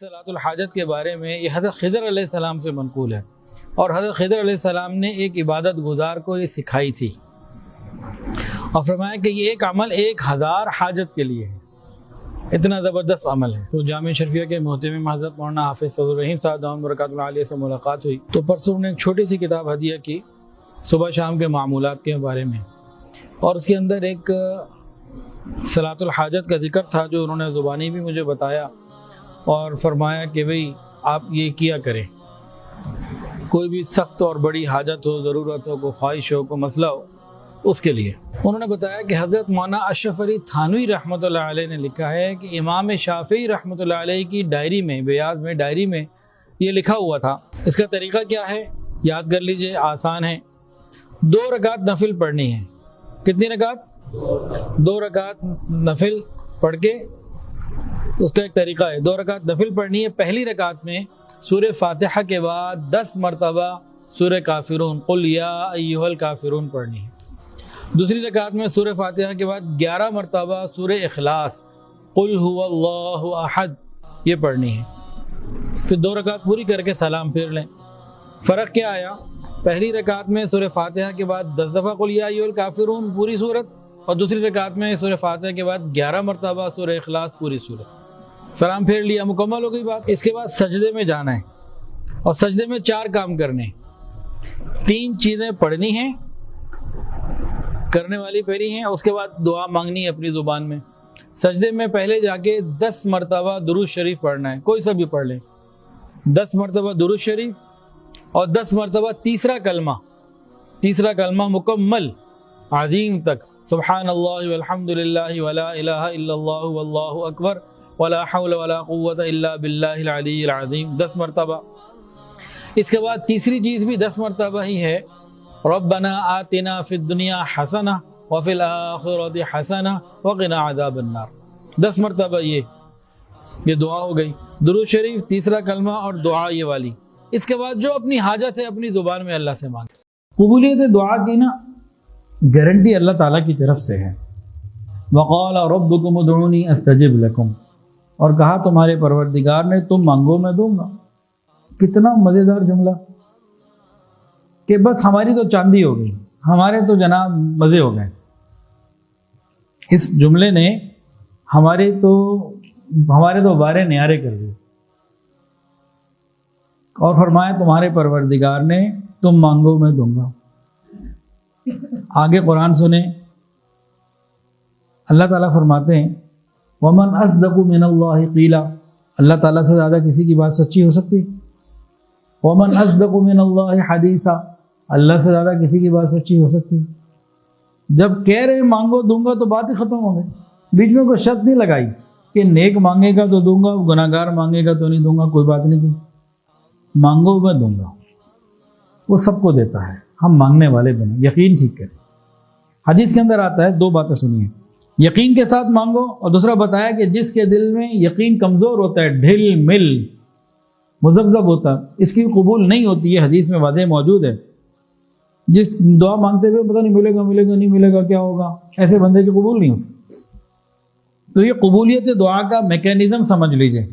صلاۃ الحاجت کے بارے میں یہ حضرت خضر علیہ السلام سے منقول ہے، اور حضرت خضر علیہ السلام نے ایک عبادت گزار کو یہ سکھائی تھی اور فرمایا کہ یہ ایک عمل 1000 حاجت کے لیے ہے، اتنا زبردست عمل ہے۔ تو جامع شرفیہ کے محتمم حضرت مولانا حافظ فضل الرحیم صاحب دامت برکاتہ العالیہ سے ملاقات ہوئی تو پرسوں نے ایک چھوٹی سی کتاب ہدیہ کی صبح شام کے معمولات کے بارے میں، اور اس کے اندر ایک صلاۃ الحاجت کا ذکر تھا جو انہوں نے زبانی بھی مجھے بتایا اور فرمایا کہ بھئی آپ یہ کیا کریں، کوئی بھی سخت اور بڑی حاجت ہو، ضرورت ہو، کوئی خواہش ہو، کوئی مسئلہ ہو، اس کے لیے انہوں نے بتایا کہ حضرت مولانا اشرف علی تھانوی رحمۃ اللہ علیہ نے لکھا ہے کہ امام شافعی رحمۃ اللہ علیہ کی ڈائری میں، بیاض میں ڈائری میں یہ لکھا ہوا تھا۔ اس کا طریقہ کیا ہے یاد کر لیجئے، آسان ہے۔ 2 رکعت نفل پڑھنی ہے۔ کتنی رکعت؟ 2 رکعت نفل پڑھ کے اس کا ایک طریقہ ہے، 2 رکعت نفل پڑھنی ہے۔ پہلی رکعت میں سورہ فاتحہ کے بعد 10 مرتبہ سورہ کافرون قل یا ایھا الکافرون پڑھنی ہے۔ دوسری رکعت میں سورہ فاتحہ کے بعد 11 مرتبہ سورہ اخلاص قل هو اللہ احد یہ پڑھنی ہے۔ پھر 2 رکعت پوری کر کے سلام پھیر لیں۔ فرق کیا آیا؟ پہلی رکعت میں سورہ فاتحہ کے بعد 10 دفعہ قل یا ایھا الکافرون پوری صورت، اور دوسری رکعت میں سورہ فاتحہ کے بعد 11 مرتبہ سورہ اخلاص پوری صورت۔ سلام پھیر لیا، مکمل ہو گئی بات۔ اس کے بعد سجدے میں جانا ہے، اور سجدے میں 4 کام کرنے ہیں۔ 3 چیزیں پڑھنی ہیں، کرنے والی پہلی ہیں، اس کے بعد دعا مانگنی ہے اپنی زبان میں۔ سجدے میں پہلے جا کے 10 مرتبہ درود شریف پڑھنا ہے، کوئی سا بھی پڑھ لیں، 10 مرتبہ درود شریف، اور 10 مرتبہ تیسرا کلمہ مکمل عظیم تک، سبحان اللہ والحمد للہ ولا الہ الا اللہ واللہ اکبر ولا حول ولا قوت الا باللہ العلی العظیم 10 مرتبہ۔ اس کے بعد تیسری چیز بھی 10 مرتبہ ہی ہے، ربنا آتنا فی الدنیا حسنہ وفی الآخرۃ حسنہ وقنا عذاب النار 10 مرتبہ۔ یہ دعا ہو گئی، درود شریف، تیسرا کلمہ اور دعا یہ والی۔ اس کے بعد جو اپنی حاجت ہے اپنی زبان میں اللہ سے مانگے۔ قبولیت دعا کی نا گارنٹی اللہ تعالیٰ کی طرف سے ہے۔ وقال ربکم ادعونی استجب لکم، اور کہا تمہارے پروردگار نے تم مانگو میں دوں گا۔ کتنا مزیدار جملہ کہ بس ہماری تو چاندی ہو گئی، ہمارے تو جناب مزے ہو گئے۔ اس جملے نے ہمارے تو بارے نیارے کر دیے، اور فرمایا تمہارے پروردگار نے تم مانگو میں دوں گا۔ آگے قرآن سنیں، اللہ تعالیٰ فرماتے ہیں وَمَنْ أَصْدَقُ مِنَ اللَّهِ قِيلًا، اللہ تعالیٰ سے زیادہ کسی کی بات سچی ہو سکتی؟ وَمَنْ أَصْدَقُ مِنَ اللَّهِ حَدِيثًا، اللہ سے زیادہ کسی کی بات سچی ہو سکتی؟ جب کہہ رہے مانگو دوں گا تو بات ہی ختم ہو گئی، بیچ میں کوئی شرط نہیں لگائی کہ نیک مانگے گا تو دوں گا، گناہگار مانگے گا تو نہیں دوں گا، کوئی بات نہیں کی، مانگو میں دوں گا۔ وہ سب کو دیتا ہے، ہم مانگنے والے بنیں، یقین ٹھیک کریں۔ حدیث کے اندر آتا ہے، 2 باتیں سنیے، یقین کے ساتھ مانگو، اور دوسرا بتایا کہ جس کے دل میں یقین کمزور ہوتا ہے، ڈھل مل مذبذب ہوتا، اس کی قبول نہیں ہوتی ہے، حدیث میں واضح موجود ہے۔ جس دعا مانگتے ہوئے پتہ نہیں ملے گا نہیں ملے گا، کیا ہوگا، ایسے بندے کی قبول نہیں ہوتی۔ تو یہ قبولیت دعا کا میکینزم سمجھ لیجئے۔